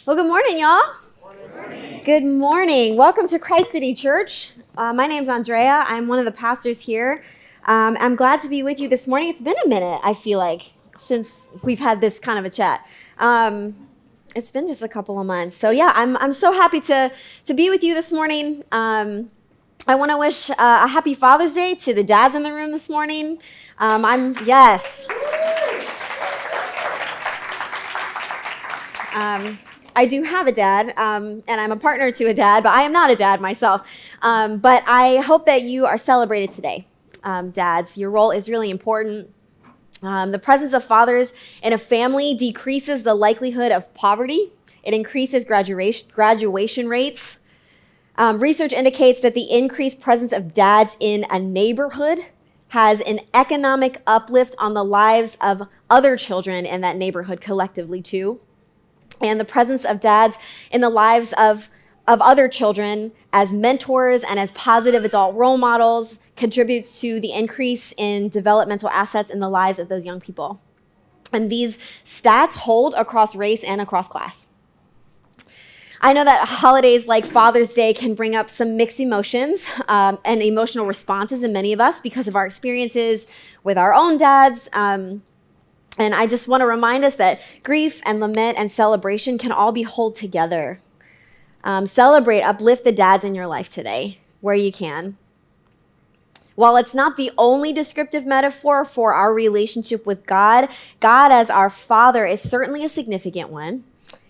Well, good morning, y'all. Good morning. Good morning. Welcome to Christ City Church. My name's Andrea. I'm one of the pastors here. I'm glad to be with you this morning. It's been a minute, I feel like, since we've had this kind of a chat. It's been just a couple of months. So yeah, I'm so happy to be with you this morning. I want to wish a happy Father's Day to the dads in the room this morning. Yes. I do have a dad, and I'm a partner to a dad, but I am not a dad myself. But I hope that you are celebrated today, dads. Your role is really important. The presence of fathers in a family decreases the likelihood of poverty. It increases graduation rates. Research indicates that the increased presence of dads in a neighborhood has an economic uplift on the lives of other children in that neighborhood collectively too. And the presence of dads in the lives of other children as mentors and as positive adult role models contributes to the increase in developmental assets in the lives of those young people. And these stats hold across race and across class. I know that holidays like Father's Day can bring up some mixed emotions and emotional responses in many of us because of our experiences with our own dads. And I just want to remind us that grief and lament and celebration can all be held together. Celebrate, uplift the dads in your life today, where you can. While it's not the only descriptive metaphor for our relationship with God, God as our Father is certainly a significant one.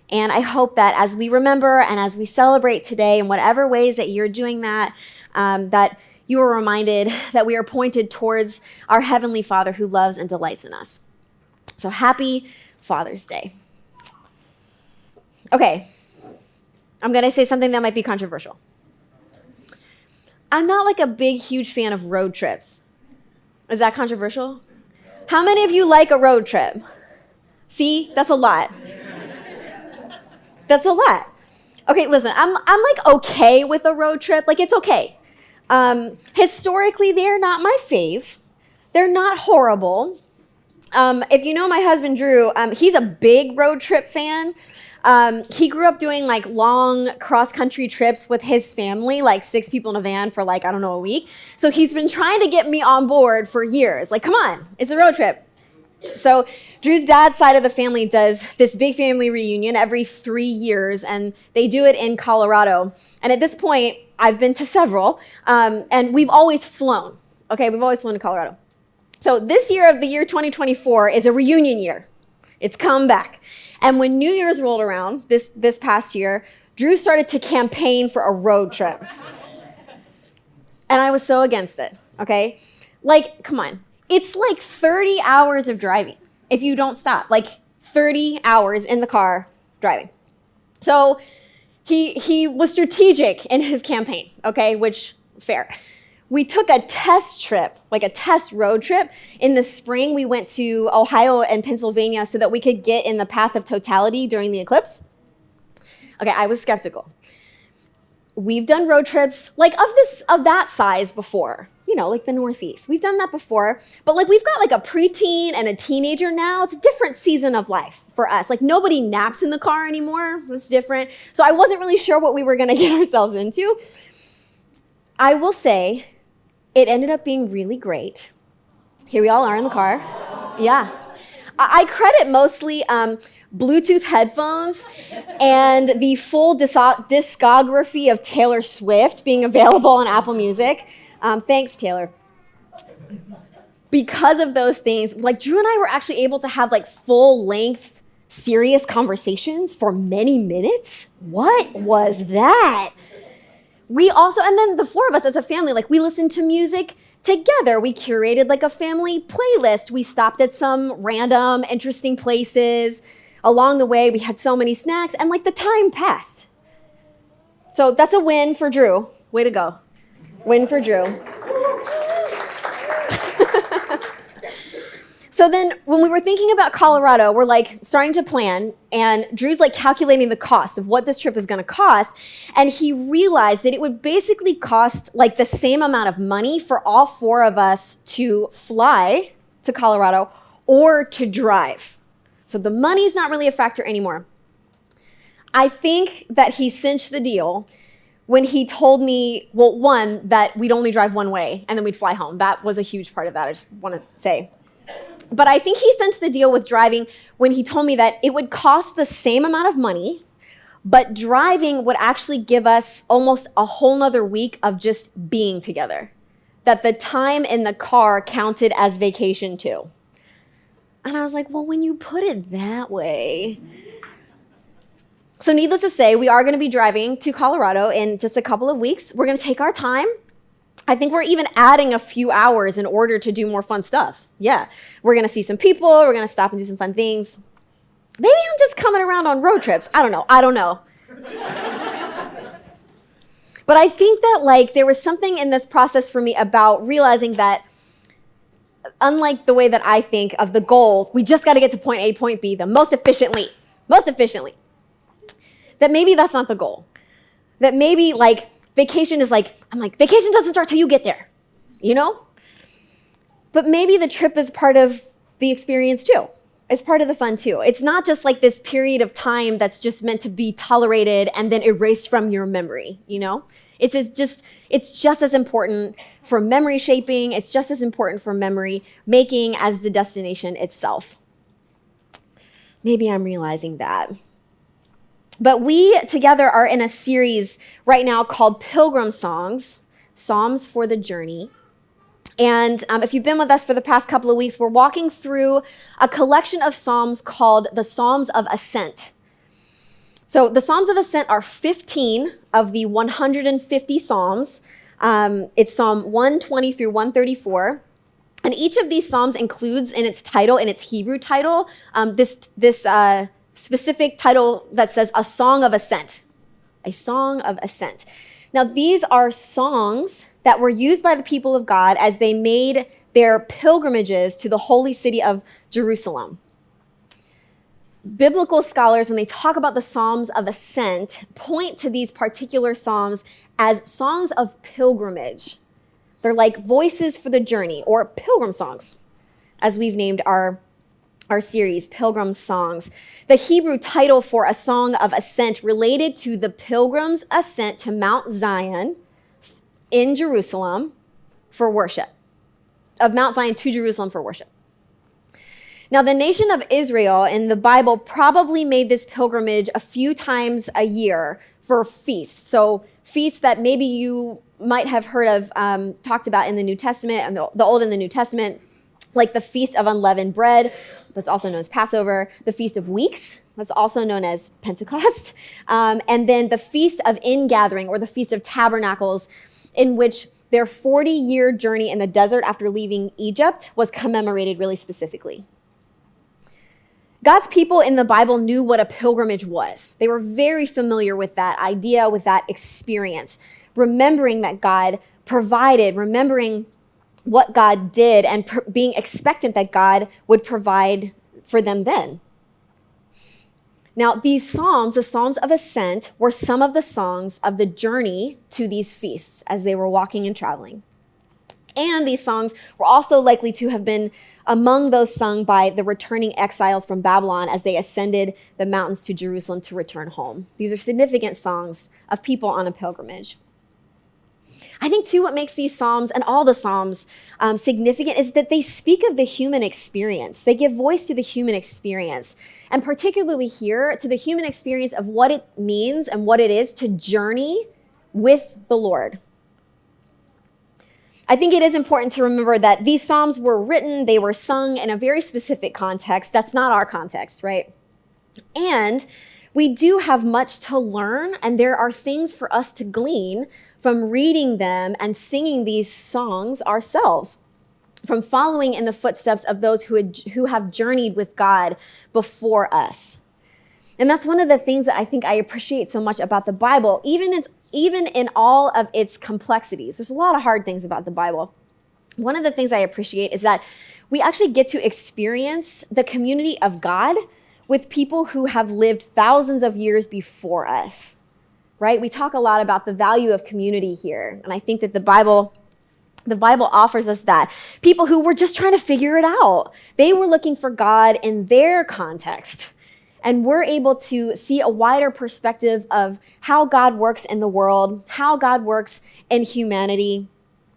And I hope that as we remember and as we celebrate today in whatever ways that you're doing that, that you are reminded that we are pointed towards our Heavenly Father who loves and delights in us. So happy Father's Day. Okay, I'm going to say something that might be controversial. I'm not like a big, huge fan of road trips. Is that controversial? How many of you like a road trip? See, that's a lot. That's a lot. Okay, listen, I'm like okay with a road trip. Like it's okay. Historically, they're not my fave. They're not horrible. If you know my husband, Drew, he's a big road trip fan. He grew up doing like long cross-country trips with his family, like 6 people in a van for like, I don't know, a week. So he's been trying to get me on board for years. Like, come on, it's a road trip. So Drew's dad's side of the family does this big family reunion every 3 years, and they do it in Colorado. And at this point, I've been to several, and we've always flown. Okay, we've always flown to Colorado. So this year of the year 2024 is a reunion year. It's come back. And when New Year's rolled around this past year, Drew started to campaign for a road trip. And I was so against it, okay? Like, come on. It's like 30 hours of driving if you don't stop. Like 30 hours in the car driving. So he was strategic in his campaign, okay? Which, fair. We took a test trip, like a test road trip. In the spring, we went to Ohio and Pennsylvania so that we could get in the path of totality during the eclipse. Okay, I was skeptical. We've done road trips like of that size before, you know, like the Northeast. We've done that before, but like we've got like a preteen and a teenager now. It's a different season of life for us. Like nobody naps in the car anymore. It's different. So I wasn't really sure what we were going to get ourselves into. I will say, it ended up being really great. Here we all are in the car. Yeah. I credit mostly Bluetooth headphones and the full discography of Taylor Swift being available on Apple Music. Thanks, Taylor. Because of those things, like Drew and I were actually able to have like full-length, serious conversations for many minutes. What was that? We also, and then the 4 of us as a family, like we listened to music together. We curated like a family playlist. We stopped at some random, interesting places. Along the way, we had so many snacks and like the time passed. So that's a win for Drew. Way to go. Win for Drew. So then when we were thinking about Colorado, we're like starting to plan, and Drew's like calculating the cost of what this trip is going to cost. And he realized that it would basically cost like the same amount of money for all 4 of us to fly to Colorado or to drive. So the money's not really a factor anymore. I think that he cinched the deal when he told me, well, one, that we'd only drive one way and then we'd fly home. That was a huge part of that, I just want to say. But I think he cinched the deal with driving when he told me that it would cost the same amount of money, but driving would actually give us almost a whole nother week of just being together. That the time in the car counted as vacation too. And I was like, well, when you put it that way. So needless to say, we are going to be driving to Colorado in just a couple of weeks. We're going to take our time. I think we're even adding a few hours in order to do more fun stuff. Yeah, we're going to see some people. We're going to stop and do some fun things. Maybe I'm just coming around on road trips. I don't know. But I think that there was something in this process for me about realizing that unlike the way that I think of the goal, we just got to get to point A, point B, the most efficiently, that maybe that's not the goal. That maybe vacation is vacation doesn't start till you get there, But maybe the trip is part of the experience too. It's part of the fun too. It's not just this period of time that's just meant to be tolerated and then erased from your memory, It's just as important for memory shaping. It's just as important for memory making as the destination itself. Maybe I'm realizing that. But we together are in a series right now called Pilgrim Songs, Psalms for the Journey. And if you've been with us for the past couple of weeks, we're walking through a collection of psalms called the Psalms of Ascent. So the Psalms of Ascent are 15 of the 150 psalms. It's Psalm 120 through 134. And each of these psalms includes in its title, in its Hebrew title, this specific title that says a song of ascent. A song of ascent. Now, these are songs that were used by the people of God as they made their pilgrimages to the holy city of Jerusalem. Biblical scholars, when they talk about the Psalms of Ascent, point to these particular psalms as songs of pilgrimage. They're like voices for the journey, or pilgrim songs, as we've named our series, Pilgrim Songs. The Hebrew title for a song of ascent related to the pilgrim's ascent to Mount Zion in Jerusalem for worship, of Mount Zion to Jerusalem for worship. Now, the nation of Israel in the Bible probably made this pilgrimage a few times a year for feasts. So feasts that maybe you might have heard of, talked about in the New Testament, and the Old and the New Testament, like the Feast of Unleavened Bread, that's also known as Passover, the Feast of Weeks, that's also known as Pentecost, and then the Feast of Ingathering, or the Feast of Tabernacles, in which their 40-year journey in the desert after leaving Egypt was commemorated really specifically. God's people in the Bible knew what a pilgrimage was. They were very familiar with that idea, with that experience, remembering that God provided, remembering what God did, and being expectant that God would provide for them then. Now, these psalms, the Psalms of Ascent, were some of the songs of the journey to these feasts as they were walking and traveling. And these songs were also likely to have been among those sung by the returning exiles from Babylon as they ascended the mountains to Jerusalem to return home. These are significant songs of people on a pilgrimage. I think, too, what makes these psalms and all the psalms significant is that they speak of the human experience. They give voice to the human experience, and particularly here, to the human experience of what it means and what it is to journey with the Lord. I think it is important to remember that these psalms were written, they were sung in a very specific context. That's not our context, right? And we do have much to learn, and there are things for us to glean from reading them and singing these songs ourselves, from following in the footsteps of those who have journeyed with God before us. And that's one of the things that I think I appreciate so much about the Bible, even in all of its complexities. There's a lot of hard things about the Bible. One of the things I appreciate is that we actually get to experience the community of God with people who have lived thousands of years before us, right? We talk a lot about the value of community here, and I think that the Bible offers us that. People who were just trying to figure it out. They were looking for God in their context. And we're able to see a wider perspective of how God works in the world, how God works in humanity.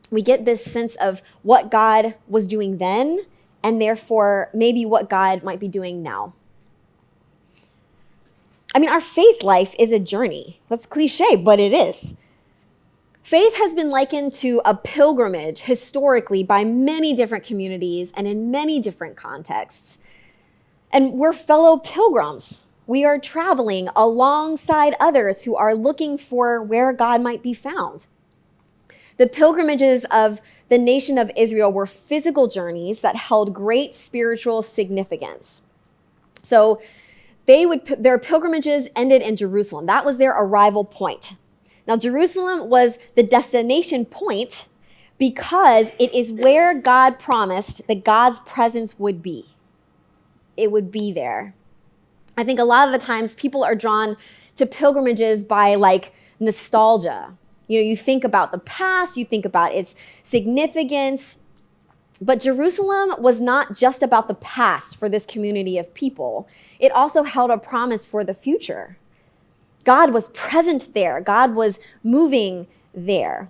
We get this sense of what God was doing then, and therefore maybe what God might be doing now. I mean, our faith life is a journey. That's cliche, but it is. Faith has been likened to a pilgrimage historically by many different communities and in many different contexts. And we're fellow pilgrims. We are traveling alongside others who are looking for where God might be found. The pilgrimages of the nation of Israel were physical journeys that held great spiritual significance. So their pilgrimages ended in Jerusalem. That was their arrival point. Now, Jerusalem was the destination point because it is where God promised that God's presence would be. It would be there. I think a lot of the times people are drawn to pilgrimages by like nostalgia. You think about the past, you think about its significance. But Jerusalem was not just about the past for this community of people. It also held a promise for the future. God was present there. God was moving there.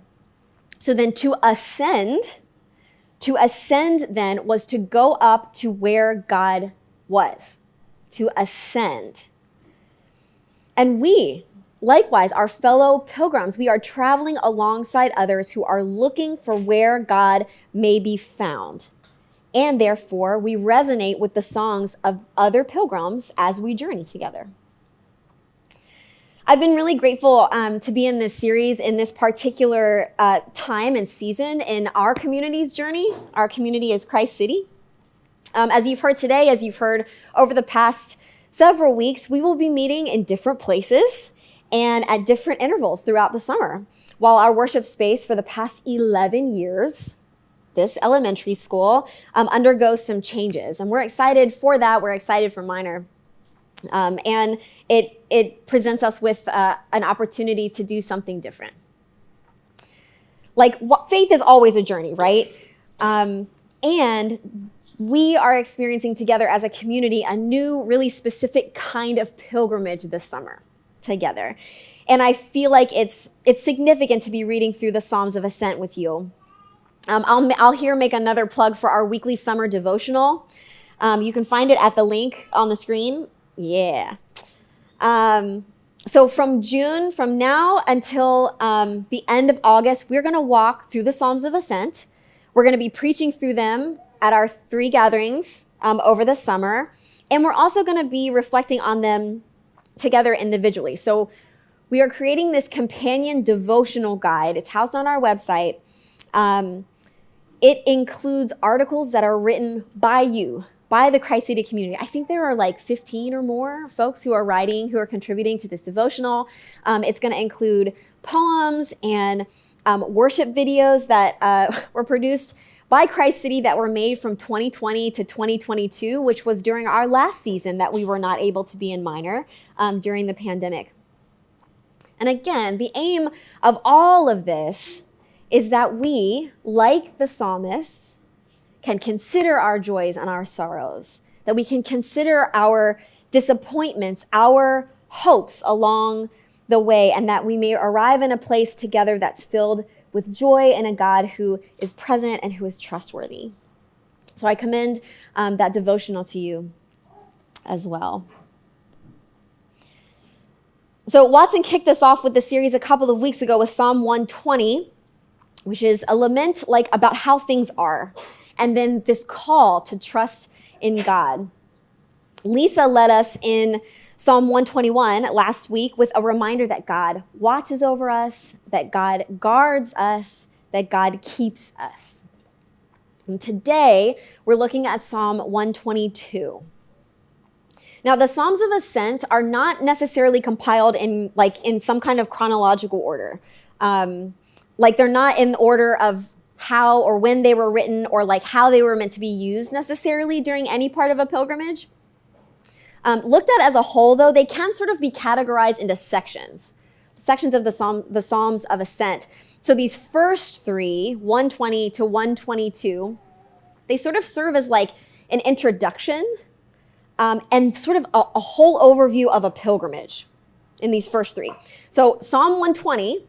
So then to ascend then was to go up to where God was, to ascend. And we, likewise, are fellow pilgrims. We are traveling alongside others who are looking for where God may be found. And therefore, we resonate with the songs of other pilgrims as we journey together. I've been really grateful to be in this series in this particular time and season in our community's journey. Our community is Christ City. As you've heard today, as you've heard over the past several weeks, we will be meeting in different places and at different intervals throughout the summer. While our worship space for the past 11 years, this elementary school, undergoes some changes. And we're excited for that. We're excited for Minor. And it presents us with an opportunity to do something different. Like, faith is always a journey, right? And we are experiencing together as a community a new, really specific kind of pilgrimage this summer together. And I feel like it's significant to be reading through the Psalms of Ascent with you. I'll here make another plug for our weekly summer devotional. You can find it at the link on the screen. Yeah. So from now until the end of August, we're going to walk through the Psalms of Ascent. We're going to be preaching through them at our 3 gatherings over the summer. And we're also going to be reflecting on them together individually. So we are creating this companion devotional guide. It's housed on our website. It includes articles that are written by you, by the Christ City community. I think there are like 15 or more folks who are contributing to this devotional. It's going to include poems and worship videos that were produced by Christ City that were made from 2020 to 2022, which was during our last season that we were not able to be in Minor during the pandemic. And again, the aim of all of this is that we, like the psalmists, can consider our joys and our sorrows, that we can consider our disappointments, our hopes along the way, and that we may arrive in a place together that's filled with joy in a God who is present and who is trustworthy. So I commend that devotional to you as well. So Watson kicked us off with the series a couple of weeks ago with Psalm 120, which is a lament about how things are, and then this call to trust in God. Lisa led us in Psalm 121 last week with a reminder that God watches over us, that God guards us, that God keeps us. And today, we're looking at Psalm 122. Now, the Psalms of Ascent are not necessarily compiled in some kind of chronological order. They're not in order of how or when they were written or how they were meant to be used necessarily during any part of a pilgrimage. Looked at as a whole, though, they can sort of be categorized into sections of the Psalms of Ascent. So these first 3, 120 to 122, they sort of serve as an introduction and sort of a whole overview of a pilgrimage in these first three. So Psalm 120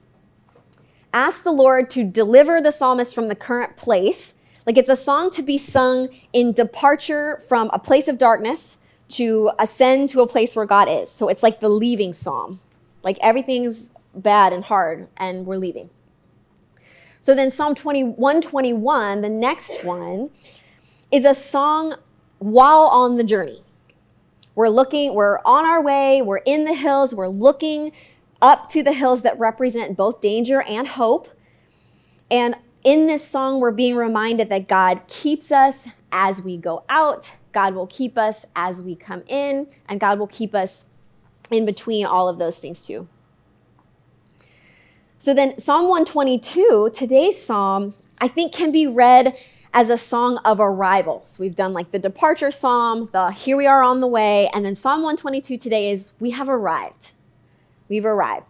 asks the Lord to deliver the psalmist from the current place. Like it's a song to be sung in departure from a place of darkness to ascend to a place where God is. So it's like the leaving psalm. Like everything's bad and hard and we're leaving. So then Psalm 121, the next one, is a song while on the journey. We're on our way, we're in the hills, we're looking up to the hills that represent both danger and hope. And in this song, we're being reminded that God keeps us as we go out, God will keep us as we come in, and God will keep us in between all of those things too. So then Psalm 122, today's psalm, I think can be read as a song of arrival. So we've done like the departure psalm, the here we are on the way, and then Psalm 122 today is we have arrived. We've arrived.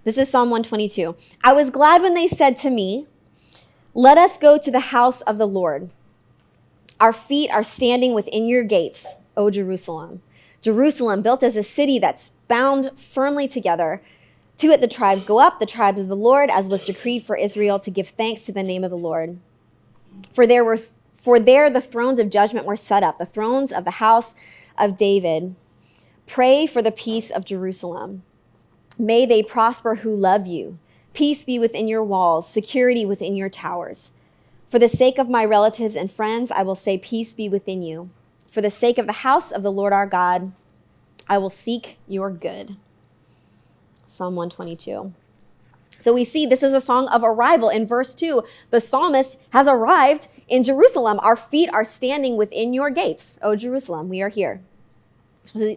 This is Psalm 122. I was glad when they said to me, let us go to the house of the Lord. Our feet are standing within your gates, O Jerusalem. Jerusalem, built as a city that's bound firmly together. To it the tribes go up, the tribes of the Lord, as was decreed for Israel to give thanks to the name of the Lord. For there the thrones of judgment were set up, the thrones of the house of David. Pray for the peace of Jerusalem. May they prosper who love you. Peace be within your walls, security within your towers. For the sake of my relatives and friends, I will say peace be within you. For the sake of the house of the Lord our God, I will seek your good. Psalm 122. So we see this is a song of arrival. In verse 2, the psalmist has arrived in Jerusalem. Our feet are standing within your gates, O Jerusalem. We are here.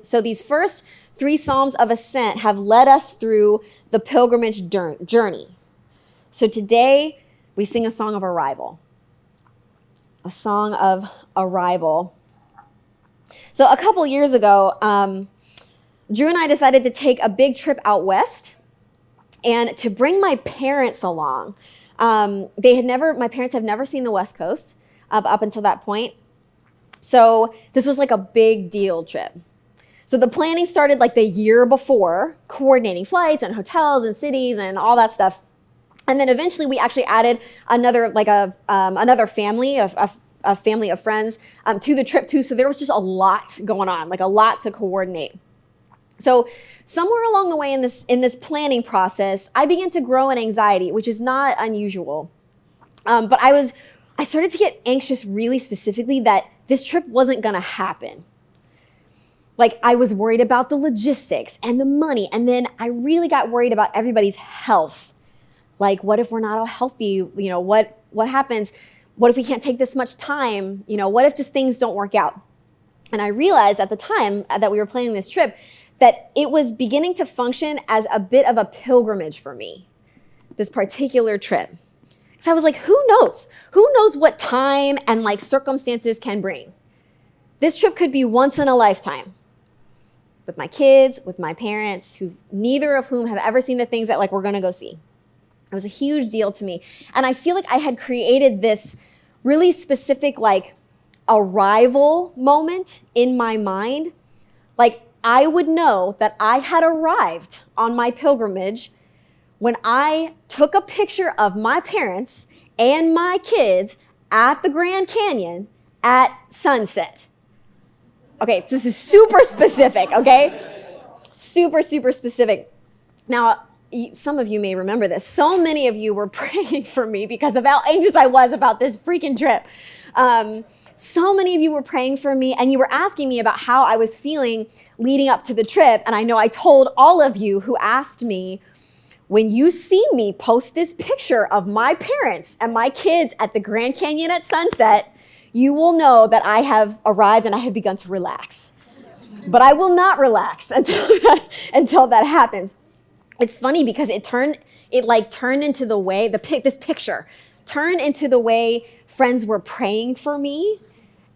So these first three psalms of ascent have led us through the pilgrimage journey. So today we sing a song of arrival. A song of arrival. So a couple years ago, Drew and I decided to take a big trip out west and to bring my parents along. My parents have never seen the West Coast up until that point. So this was like a big deal trip. So the planning started like the year before, coordinating flights and hotels and cities and all that stuff. And then eventually we actually added another family, a family of friends to the trip too. So there was just a lot going on, like a lot to coordinate. So somewhere along the way in this planning process, I began to grow in anxiety, which is not unusual. But I started to get anxious really specifically that this trip wasn't going to happen. Like I was worried about the logistics and the money. And then I really got worried about everybody's health. Like, what if we're not all healthy? What happens? What if we can't take this much time? What if just things don't work out? And I realized at the time that we were planning this trip that it was beginning to function as a bit of a pilgrimage for me, this particular trip. So I was like, who knows? Who knows what time and like circumstances can bring? This trip could be once in a lifetime with my kids, with my parents, neither of whom have ever seen the things that like we're gonna go see. It was a huge deal to me. And I feel like I had created this really specific like arrival moment in my mind. Like I would know that I had arrived on my pilgrimage when I took a picture of my parents and my kids at the Grand Canyon at sunset. Okay, this is super specific, okay? Super, super specific. Now, some of you may remember this. So many of you were praying for me because of how anxious I was about this freaking trip. So many of you were praying for me and you were asking me about how I was feeling leading up to the trip. And I know I told all of you who asked me, when you see me post this picture of my parents and my kids at the Grand Canyon at sunset, you will know that I have arrived and I have begun to relax. But I will not relax until that happens. It's funny because it turned into the way, this picture turned into the way friends were praying for me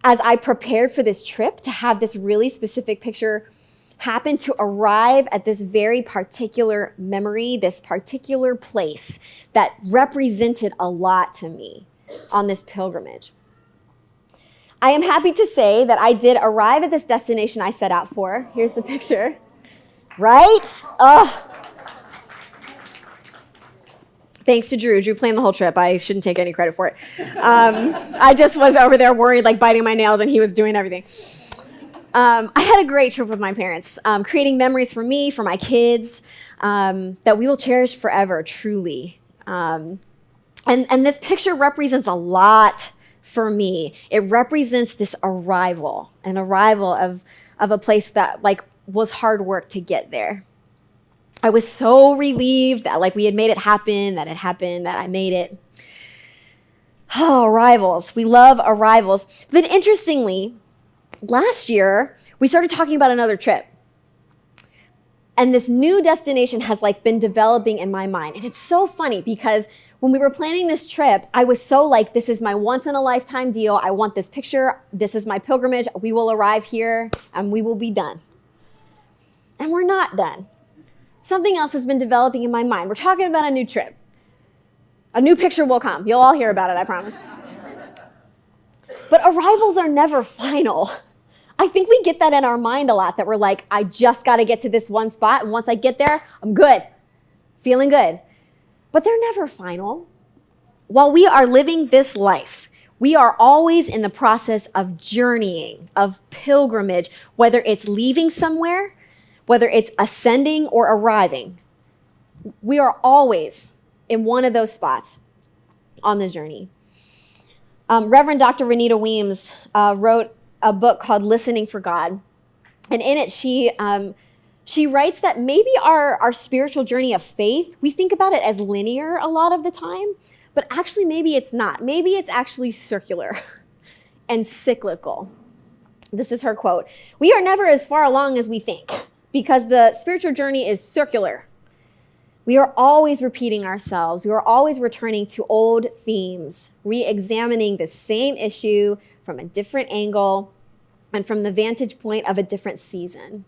as I prepared for this trip to have this really specific picture happen to arrive at this very particular memory, this particular place that represented a lot to me on this pilgrimage. I am happy to say that I did arrive at this destination I set out for. Here's the picture. Right? Thanks to Drew. Drew planned the whole trip. I shouldn't take any credit for it. I just was over there worried, like biting my nails, and he was doing everything. I had a great trip with my parents, creating memories for me, for my kids, that we will cherish forever, truly. And this picture represents a lot for me. It represents this arrival, an arrival of a place that like was hard work to get there. I was so relieved that like we had made it happen, that I made it. Oh, arrivals. We love arrivals. But interestingly, last year, we started talking about another trip. And this new destination has like been developing in my mind. And it's so funny because when we were planning this trip, I was so like, this is my once in a lifetime deal. I want this picture. This is my pilgrimage. We will arrive here and we will be done. And we're not done. Something else has been developing in my mind. We're talking about a new trip. A new picture will come. You'll all hear about it, I promise. But arrivals are never final. I think we get that in our mind a lot, that we're like, I just got to get to this one spot, and once I get there, I'm good, feeling good. But they're never final. While we are living this life, we are always in the process of journeying, of pilgrimage, whether it's leaving somewhere, whether it's ascending or arriving. We are always in one of those spots on the journey. Reverend Dr. Renita Weems wrote a book called Listening for God. And in it, she writes that maybe our spiritual journey of faith, we think about it as linear a lot of the time, but actually maybe it's not. Maybe it's actually circular and cyclical. This is her quote. "We are never as far along as we think because the spiritual journey is circular. We are always repeating ourselves. We are always returning to old themes, re-examining the same issue from a different angle and from the vantage point of a different season.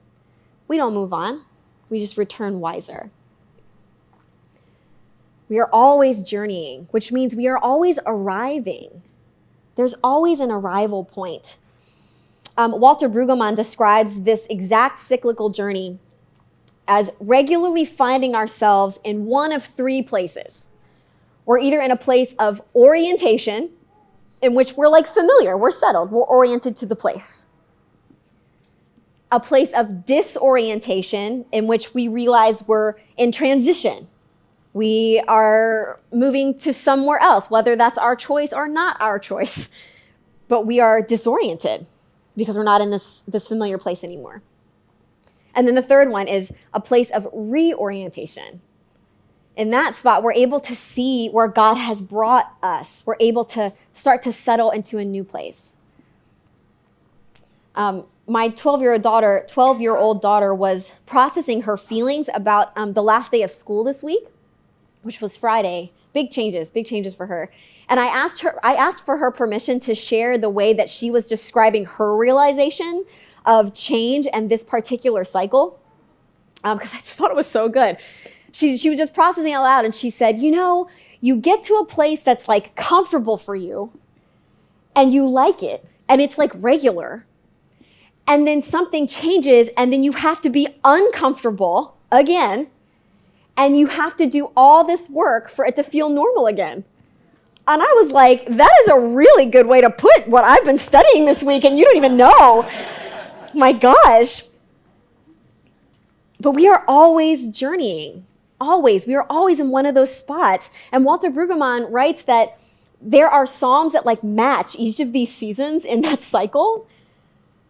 We don't move on. We just return wiser. We are always journeying, which means we are always arriving. There's always an arrival point." Walter Brueggemann describes this exact cyclical journey as regularly finding ourselves in one of three places. We're either in a place of orientation, in which we're like familiar, we're settled, we're oriented to the place. A place of disorientation, in which we realize we're in transition. We are moving to somewhere else, whether that's our choice or not our choice, but we are disoriented because we're not in this familiar place anymore. And then the third one is a place of reorientation. In that spot, we're able to see where God has brought us. We're able to start to settle into a new place. My 12-year-old daughter was processing her feelings about the last day of school this week, which was Friday. Big changes for her. And I asked for her permission to share the way that she was describing her realization of change and this particular cycle, because I just thought it was so good. She was just processing out loud, and she said, you get to a place that's like comfortable for you, and you like it, and it's like regular, and then something changes, and then you have to be uncomfortable again, and you have to do all this work for it to feel normal again. And I was like, that is a really good way to put what I've been studying this week, and you don't even know. My gosh. But we are always journeying. Always. We are always in one of those spots. And Walter Brueggemann writes that there are psalms that like match each of these seasons in that cycle,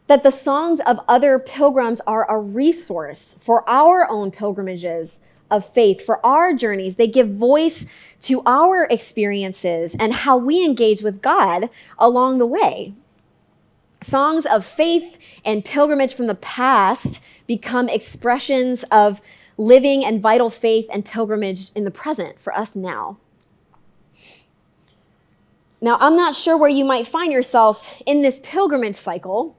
that the songs of other pilgrims are a resource for our own pilgrimages of faith, for our journeys. They give voice to our experiences and how we engage with God along the way. Songs of faith and pilgrimage from the past become expressions of living and vital faith and pilgrimage in the present for us now. Now, I'm not sure where you might find yourself in this pilgrimage cycle,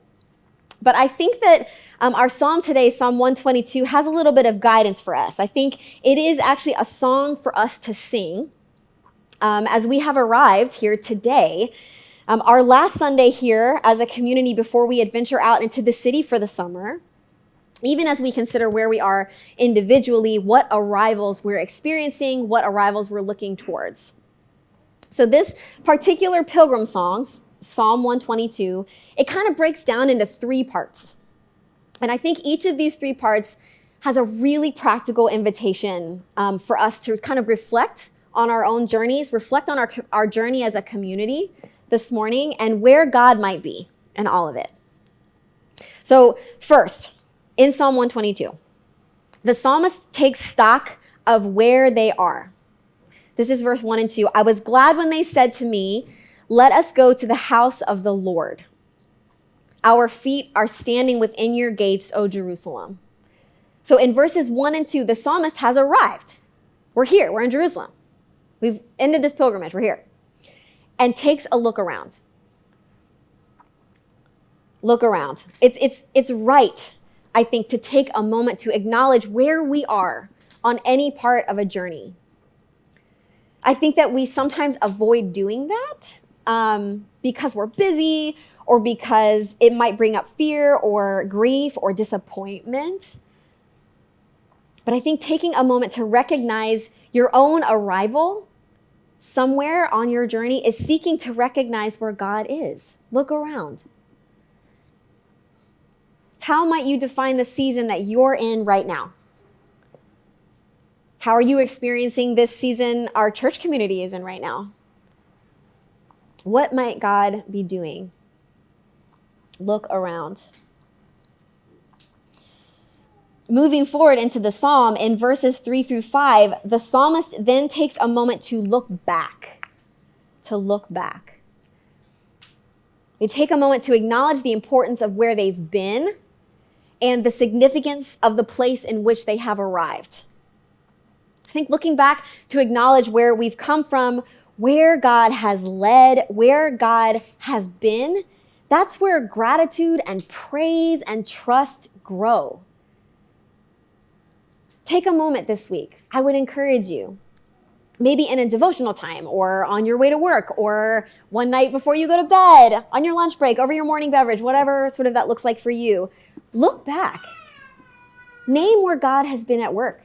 but I think that our psalm today, Psalm 122, has a little bit of guidance for us. I think it is actually a song for us to sing as we have arrived here today Our last Sunday here as a community before we adventure out into the city for the summer, even as we consider where we are individually, what arrivals we're experiencing, what arrivals we're looking towards. So this particular Pilgrim song, Psalm 122, it kind of breaks down into 3 parts. And I think each of these 3 parts has a really practical invitation for us to kind of reflect on our own journeys, reflect on our journey as a community this morning, and where God might be in all of it. So first, in Psalm 122, the psalmist takes stock of where they are. This is verse 1 and 2. I was glad when they said to me, let us go to the house of the Lord. Our feet are standing within your gates, O Jerusalem. So in verses 1 and 2, the psalmist has arrived. We're here. We're in Jerusalem. We've ended this pilgrimage. We're here. And takes a look around. Look around. It's right, I think, to take a moment to acknowledge where we are on any part of a journey. I think that we sometimes avoid doing that because we're busy or because it might bring up fear or grief or disappointment. But I think taking a moment to recognize your own arrival somewhere on your journey is seeking to recognize where God is. Look around. How might you define the season that you're in right now? How are you experiencing this season our church community is in right now? What might God be doing? Look around. Moving forward into the psalm, in verses 3 through 5, the psalmist then takes a moment to look back. They take a moment to acknowledge the importance of where they've been and the significance of the place in which they have arrived. I think looking back to acknowledge where we've come from, where God has led, where God has been, that's where gratitude and praise and trust grow. Take a moment this week. I would encourage you, maybe in a devotional time or on your way to work or one night before you go to bed, on your lunch break, over your morning beverage, whatever sort of that looks like for you. Look back. Name where God has been at work.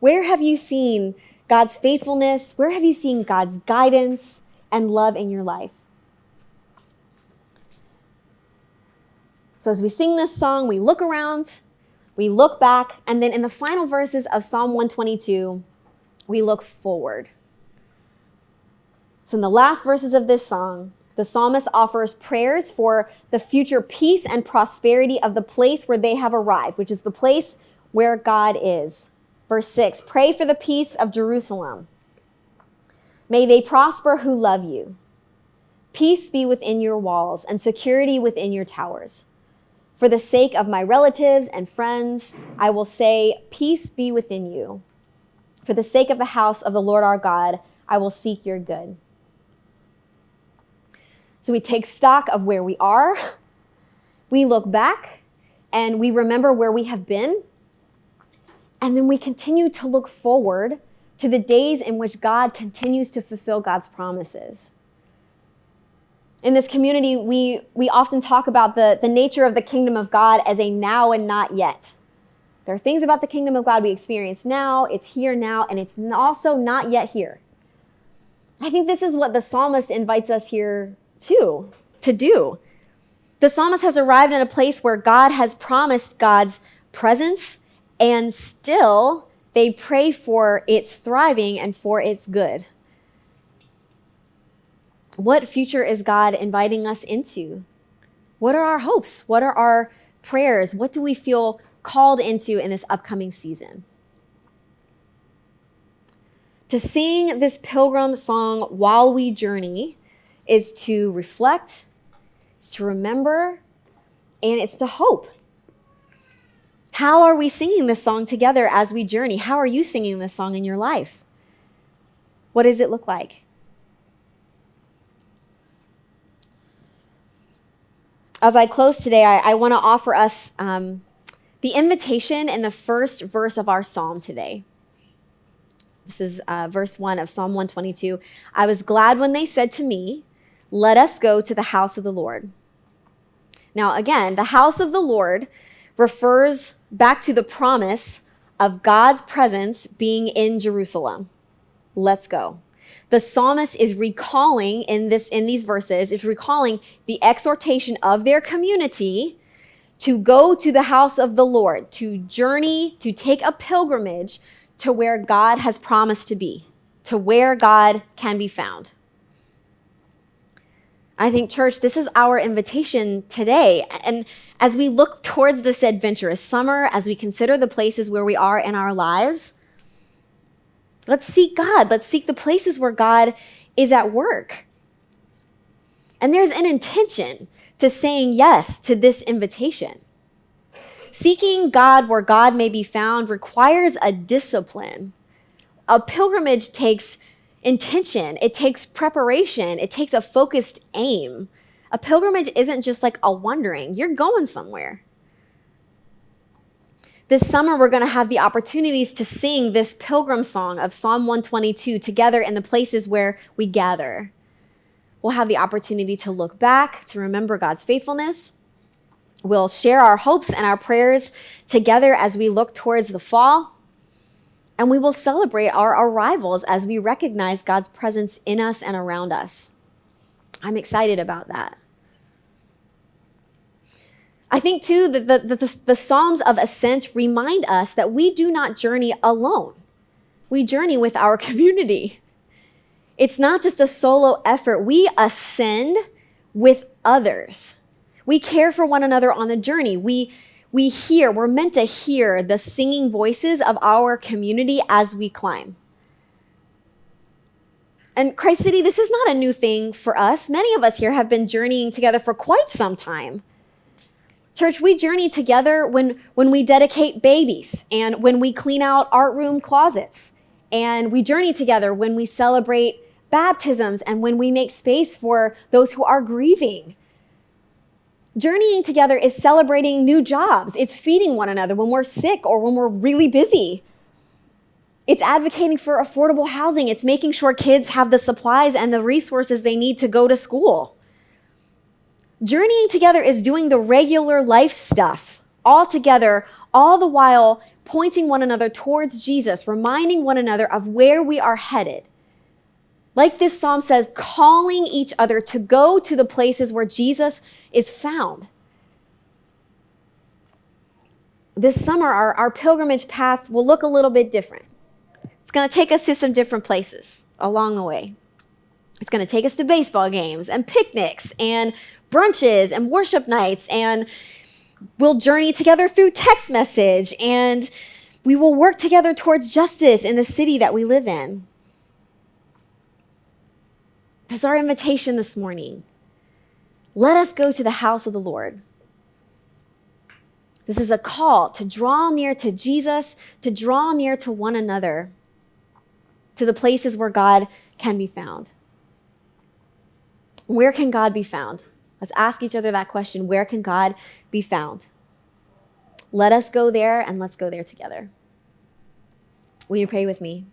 Where have you seen God's faithfulness? Where have you seen God's guidance and love in your life? So as we sing this song, we look around, we look back, and then in the final verses of Psalm 122, we look forward. So in the last verses of this song, the psalmist offers prayers for the future peace and prosperity of the place where they have arrived, which is the place where God is. Verse 6, pray for the peace of Jerusalem. May they prosper who love you. Peace be within your walls and security within your towers. For the sake of my relatives and friends, I will say, peace be within you. For the sake of the house of the Lord our God, I will seek your good. So we take stock of where we are, we look back, and we remember where we have been, and then we continue to look forward to the days in which God continues to fulfill God's promises. In this community, we often talk about the nature of the kingdom of God as a now and not yet. There are things about the kingdom of God we experience now, it's here now, and it's also not yet here. I think this is what the psalmist invites us here to do. The psalmist has arrived in a place where God has promised God's presence, and still they pray for its thriving and for its good. What future is God inviting us into? What are our hopes? What are our prayers? What do we feel called into in this upcoming season? To sing this pilgrim song while we journey is to reflect, it's to remember, and it's to hope. How are we singing this song together as we journey? How are you singing this song in your life? What does it look like? As I close today, I want to offer us the invitation in the first verse of our psalm today. This is verse 1 of Psalm 122. I was glad when they said to me, Let us go to the house of the Lord. Now, again, the house of the Lord refers back to the promise of God's presence being in Jerusalem. Let's go. The psalmist is recalling in these verses, is recalling the exhortation of their community to go to the house of the Lord, to journey, to take a pilgrimage to where God has promised to be, to where God can be found. I think, church, this is our invitation today. And as we look towards this adventurous summer, as we consider the places where we are in our lives, let's seek God. Let's seek the places where God is at work. And there's an intention to saying yes to this invitation. Seeking God where God may be found requires a discipline. A pilgrimage takes intention, it takes preparation, it takes a focused aim. A pilgrimage isn't just like a wandering, you're going somewhere. This summer, we're going to have the opportunities to sing this pilgrim song of Psalm 122 together in the places where we gather. We'll have the opportunity to look back, to remember God's faithfulness. We'll share our hopes and our prayers together as we look towards the fall. And we will celebrate our arrivals as we recognize God's presence in us and around us. I'm excited about that. I think, too, that the Psalms of Ascent remind us that we do not journey alone. We journey with our community. It's not just a solo effort. We ascend with others. We care for one another on the journey. We're meant to hear the singing voices of our community as we climb. And Christ City, this is not a new thing for us. Many of us here have been journeying together for quite some time. Church, we journey together when we dedicate babies and when we clean out art room closets. And we journey together when we celebrate baptisms and when we make space for those who are grieving. Journeying together is celebrating new jobs. It's feeding one another when we're sick or when we're really busy. It's advocating for affordable housing. It's making sure kids have the supplies and the resources they need to go to school. Journeying together is doing the regular life stuff all together, all the while pointing one another towards Jesus, reminding one another of where we are headed. Like this psalm says, calling each other to go to the places where Jesus is found. This summer, our pilgrimage path will look a little bit different. It's going to take us to some different places along the way. It's going to take us to baseball games and picnics and brunches and worship nights, and we'll journey together through text message, and we will work together towards justice in the city that we live in. This is our invitation this morning. Let us go to the house of the Lord. This is a call to draw near to Jesus, to draw near to one another, to the places where God can be found. Where can God be found? Let's ask each other that question. Where can God be found? Let us go there, and let's go there together. Will you pray with me?